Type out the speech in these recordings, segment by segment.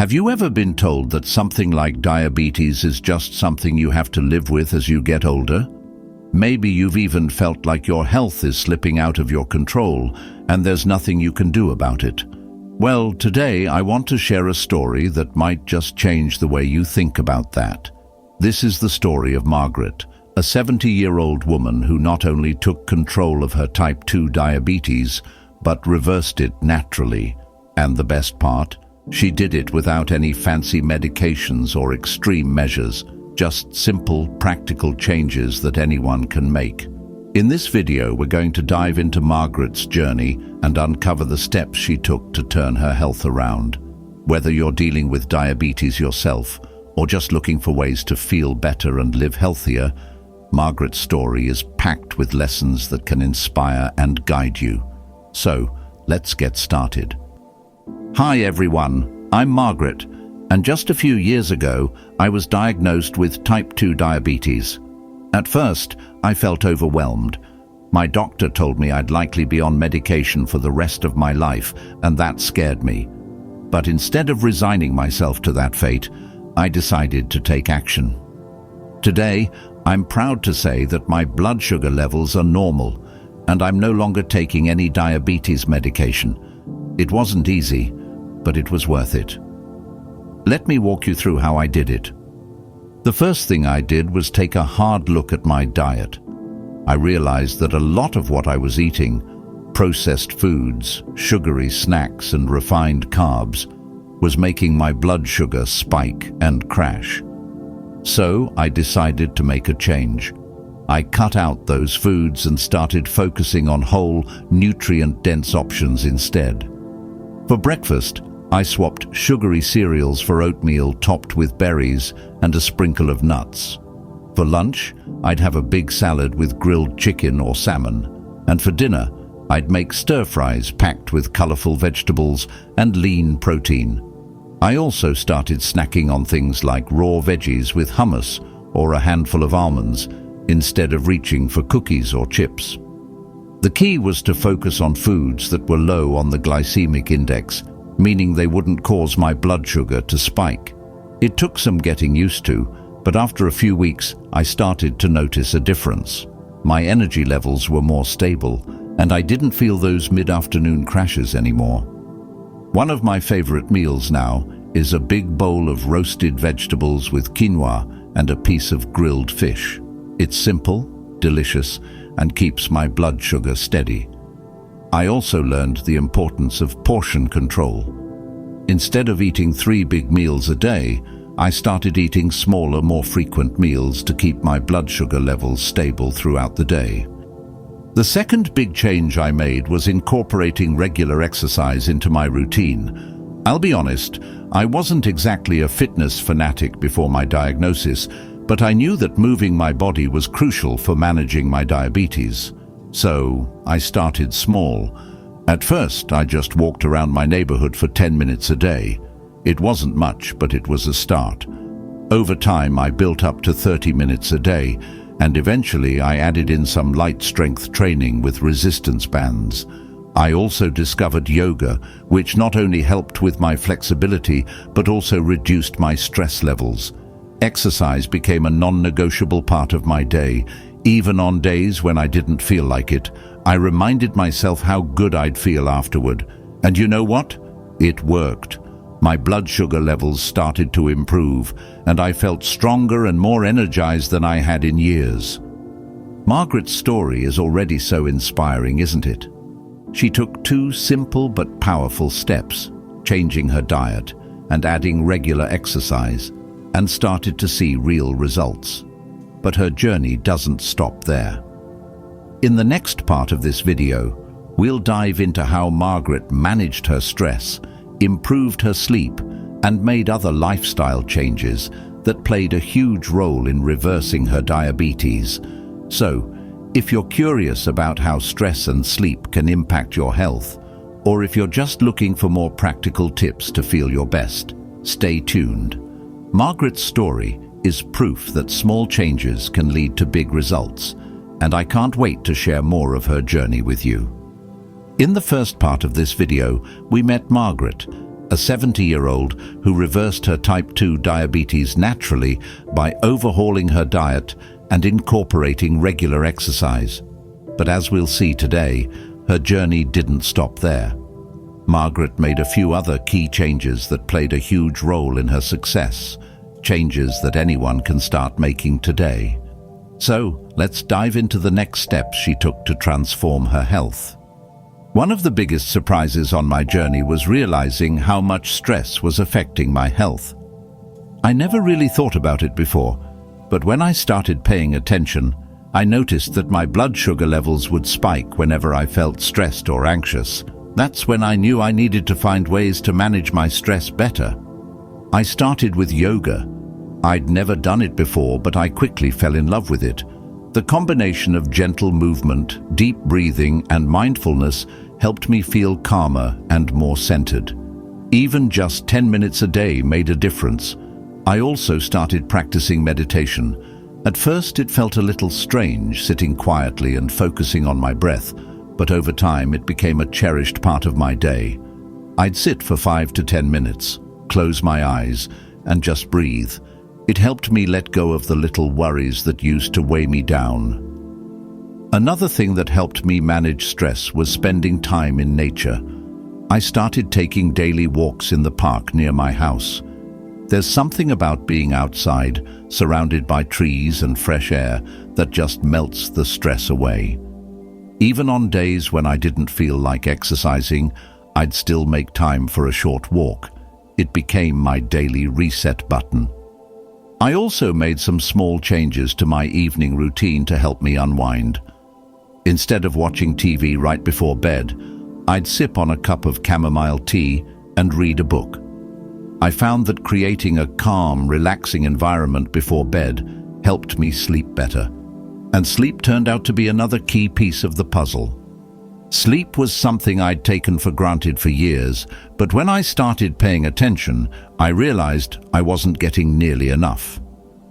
Have you ever been told that something like diabetes is just something you have to live with as you get older? Maybe you've even felt like your health is slipping out of your control and there's nothing you can do about it. Well, today I want to share a story that might just change the way you think about that. This is the story of Margaret, a 70-year-old woman who not only took control of her type 2 diabetes, but reversed it naturally. And the best part? She did it without any fancy medications or extreme measures, just simple, practical changes that anyone can make. In this video, we're going to dive into Margaret's journey and uncover the steps she took to turn her health around. Whether you're dealing with diabetes yourself or just looking for ways to feel better and live healthier, Margaret's story is packed with lessons that can inspire and guide you. So, let's get started. Hi everyone, I'm Margaret, and just a few years ago, I was diagnosed with type 2 diabetes. At first, I felt overwhelmed. My doctor told me I'd likely be on medication for the rest of my life, and that scared me. But instead of resigning myself to that fate, I decided to take action. Today, I'm proud to say that my blood sugar levels are normal, and I'm no longer taking any diabetes medication. It wasn't easy, but it was worth it. Let me walk you through how I did it. The first thing I did was take a hard look at my diet. I realized that a lot of what I was eating, processed foods, sugary snacks, and refined carbs, was making my blood sugar spike and crash. So I decided to make a change. I cut out those foods and started focusing on whole, nutrient-dense options instead. For breakfast, I swapped sugary cereals for oatmeal topped with berries and a sprinkle of nuts. For lunch, I'd have a big salad with grilled chicken or salmon. And for dinner, I'd make stir-fries packed with colorful vegetables and lean protein. I also started snacking on things like raw veggies with hummus or a handful of almonds, instead of reaching for cookies or chips. The key was to focus on foods that were low on the glycemic index, meaning they wouldn't cause my blood sugar to spike. It took some getting used to, but after a few weeks, I started to notice a difference. My energy levels were more stable, and I didn't feel those mid-afternoon crashes anymore. One of my favorite meals now is a big bowl of roasted vegetables with quinoa and a piece of grilled fish. It's simple, delicious, and keeps my blood sugar steady. I also learned the importance of portion control. Instead of eating 3 big meals a day, I started eating smaller, more frequent meals to keep my blood sugar levels stable throughout the day. The second big change I made was incorporating regular exercise into my routine. I'll be honest, I wasn't exactly a fitness fanatic before my diagnosis, but I knew that moving my body was crucial for managing my diabetes. So I started small. At first, I just walked around my neighborhood for 10 minutes a day. It wasn't much, but it was a start. Over time, I built up to 30 minutes a day, and eventually I added in some light strength training with resistance bands. I also discovered yoga, which not only helped with my flexibility, but also reduced my stress levels. Exercise became a non-negotiable part of my day. Even on days when I didn't feel like it, I reminded myself how good I'd feel afterward. And you know what? It worked. My blood sugar levels started to improve, and I felt stronger and more energized than I had in years. Margaret's story is already so inspiring, isn't it? She took 2 simple but powerful steps, changing her diet and adding regular exercise, and started to see real results. But her journey doesn't stop there. In the next part of this video, we'll dive into how Margaret managed her stress, improved her sleep, and made other lifestyle changes that played a huge role in reversing her diabetes. So, if you're curious about how stress and sleep can impact your health, or if you're just looking for more practical tips to feel your best, stay tuned. Margaret's story is proof that small changes can lead to big results, and I can't wait to share more of her journey with you. In the first part of this video, we met Margaret, a 70-year-old who reversed her type 2 diabetes naturally by overhauling her diet and incorporating regular exercise. But as we'll see today, her journey didn't stop there. Margaret made a few other key changes that played a huge role in her success, changes that anyone can start making today. So, let's dive into the next steps she took to transform her health. One of the biggest surprises on my journey was realizing how much stress was affecting my health. I never really thought about it before, but when I started paying attention, I noticed that my blood sugar levels would spike whenever I felt stressed or anxious. That's when I knew I needed to find ways to manage my stress better. I started with yoga. I'd never done it before, but I quickly fell in love with it. The combination of gentle movement, deep breathing, and mindfulness helped me feel calmer and more centered. Even just 10 minutes a day made a difference. I also started practicing meditation. At first it felt a little strange sitting quietly and focusing on my breath, but over time it became a cherished part of my day. I'd sit for 5 to 10 minutes, close my eyes, and just breathe. It helped me let go of the little worries that used to weigh me down. Another thing that helped me manage stress was spending time in nature. I started taking daily walks in the park near my house. There's something about being outside, surrounded by trees and fresh air, that just melts the stress away. Even on days when I didn't feel like exercising, I'd still make time for a short walk. It became my daily reset button. I also made some small changes to my evening routine to help me unwind. Instead of watching TV right before bed, I'd sip on a cup of chamomile tea and read a book. I found that creating a calm, relaxing environment before bed helped me sleep better. And sleep turned out to be another key piece of the puzzle. Sleep was something I'd taken for granted for years, but when I started paying attention, I realized I wasn't getting nearly enough.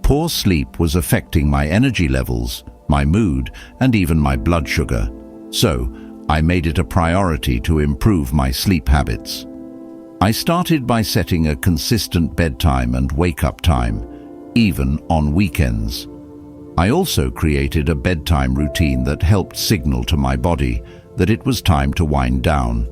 Poor sleep was affecting my energy levels, my mood, and even my blood sugar. So, I made it a priority to improve my sleep habits. I started by setting a consistent bedtime and wake-up time, even on weekends. I also created a bedtime routine that helped signal to my body that it was time to wind down.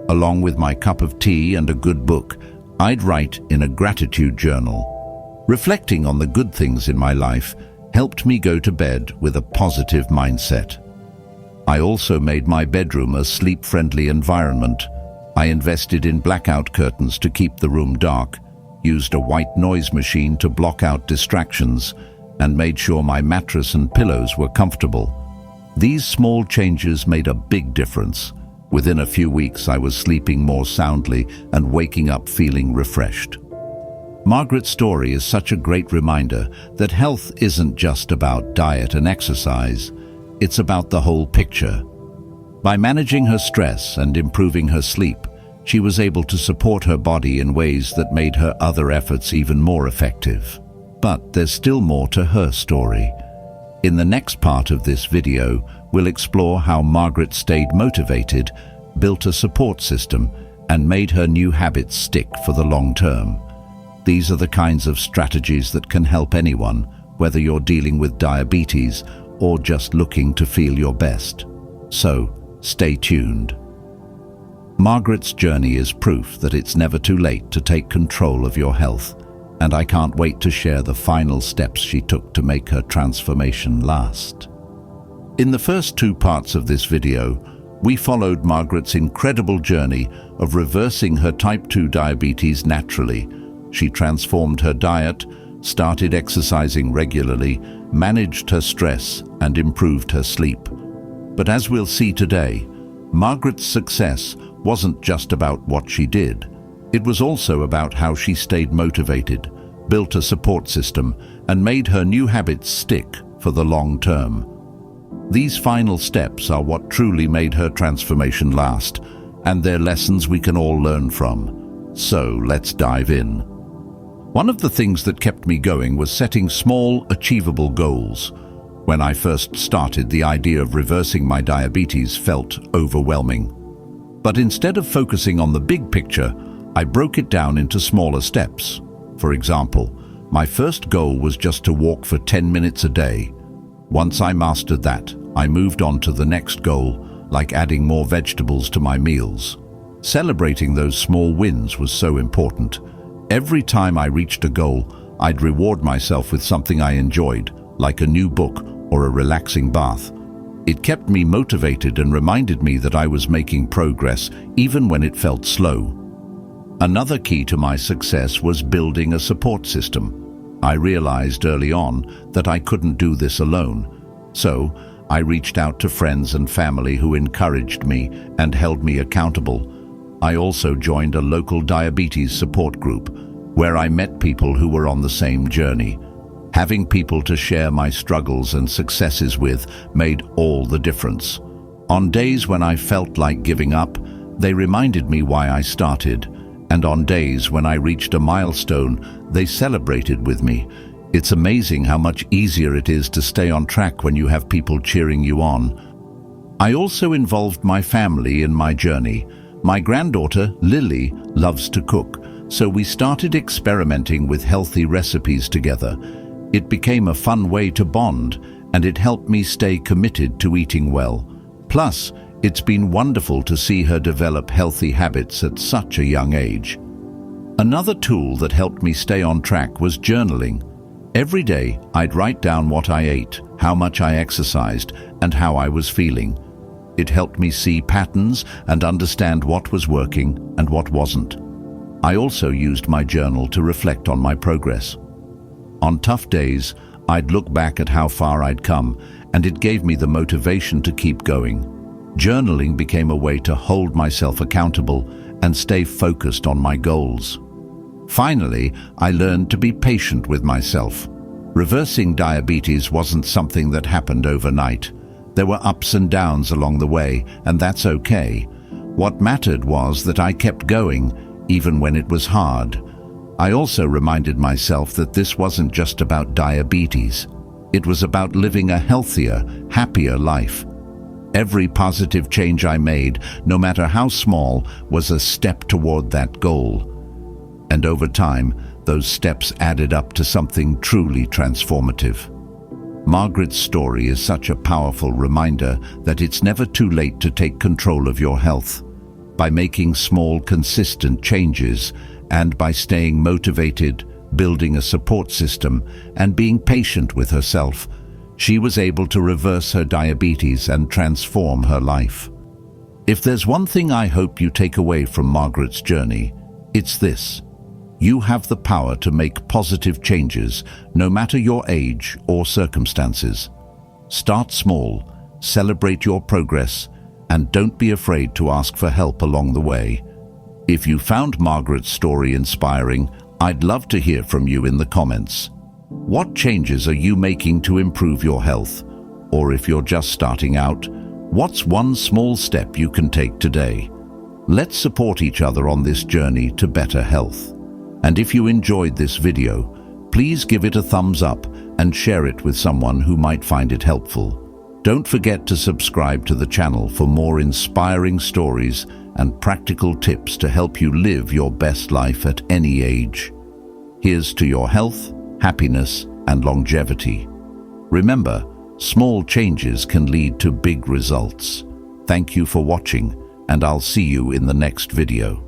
Along with my cup of tea and a good book, I'd write in a gratitude journal. Reflecting on the good things in my life helped me go to bed with a positive mindset. I also made my bedroom a sleep-friendly environment. I invested in blackout curtains to keep the room dark, used a white noise machine to block out distractions, and made sure my mattress and pillows were comfortable. These small changes made a big difference. Within a few weeks, I was sleeping more soundly and waking up feeling refreshed. Margaret's story is such a great reminder that health isn't just about diet and exercise. It's about the whole picture. By managing her stress and improving her sleep, she was able to support her body in ways that made her other efforts even more effective. But there's still more to her story. In the next part of this video, we'll explore how Margaret stayed motivated, built a support system, and made her new habits stick for the long term. These are the kinds of strategies that can help anyone, whether you're dealing with diabetes or just looking to feel your best. So, stay tuned. Margaret's journey is proof that it's never too late to take control of your health, and I can't wait to share the final steps she took to make her transformation last. In the first 2 parts of this video, we followed Margaret's incredible journey of reversing her type 2 diabetes naturally. She transformed her diet, started exercising regularly, managed her stress, and improved her sleep. But as we'll see today, Margaret's success wasn't just about what she did. It was also about how she stayed motivated, built a support system, and made her new habits stick for the long term. These final steps are what truly made her transformation last, and they're lessons we can all learn from. So let's dive in. One of the things that kept me going was setting small, achievable goals. When I first started, the idea of reversing my diabetes felt overwhelming. But instead of focusing on the big picture, I broke it down into smaller steps. For example, my first goal was just to walk for 10 minutes a day. Once I mastered that, I moved on to the next goal, like adding more vegetables to my meals. Celebrating those small wins was so important. Every time I reached a goal, I'd reward myself with something I enjoyed, like a new book or a relaxing bath. It kept me motivated and reminded me that I was making progress, even when it felt slow. Another key to my success was building a support system. I realized early on that I couldn't do this alone, so I reached out to friends and family who encouraged me and held me accountable. I also joined a local diabetes support group, where I met people who were on the same journey. Having people to share my struggles and successes with made all the difference. On days when I felt like giving up, they reminded me why I started, and on days when I reached a milestone, they celebrated with me. It's amazing how much easier it is to stay on track when you have people cheering you on. I also involved my family in my journey. My granddaughter, Lily, loves to cook, so we started experimenting with healthy recipes together. It became a fun way to bond, and it helped me stay committed to eating well. Plus, it's been wonderful to see her develop healthy habits at such a young age. Another tool that helped me stay on track was journaling. Every day, I'd write down what I ate, how much I exercised, and how I was feeling. It helped me see patterns and understand what was working and what wasn't. I also used my journal to reflect on my progress. On tough days, I'd look back at how far I'd come, and it gave me the motivation to keep going. Journaling became a way to hold myself accountable and stay focused on my goals. Finally, I learned to be patient with myself. Reversing diabetes wasn't something that happened overnight. There were ups and downs along the way, and that's okay. What mattered was that I kept going, even when it was hard. I also reminded myself that this wasn't just about diabetes. It was about living a healthier, happier life. Every positive change I made, no matter how small, was a step toward that goal. And over time, those steps added up to something truly transformative. Margaret's story is such a powerful reminder that it's never too late to take control of your health. By making small, consistent changes, and by staying motivated, building a support system, and being patient with herself, she was able to reverse her diabetes and transform her life. If there's one thing I hope you take away from Margaret's journey, it's this: you have the power to make positive changes, no matter your age or circumstances. Start small, celebrate your progress, and don't be afraid to ask for help along the way. If you found Margaret's story inspiring, I'd love to hear from you in the comments. What changes are you making to improve your health? Or if you're just starting out, what's one small step you can take today? Let's support each other on this journey to better health. And if you enjoyed this video, please give it a thumbs up and share it with someone who might find it helpful. Don't forget to subscribe to the channel for more inspiring stories and practical tips to help you live your best life at any age. Here's to your health, happiness, and longevity. Remember, small changes can lead to big results. Thank you for watching, and I'll see you in the next video.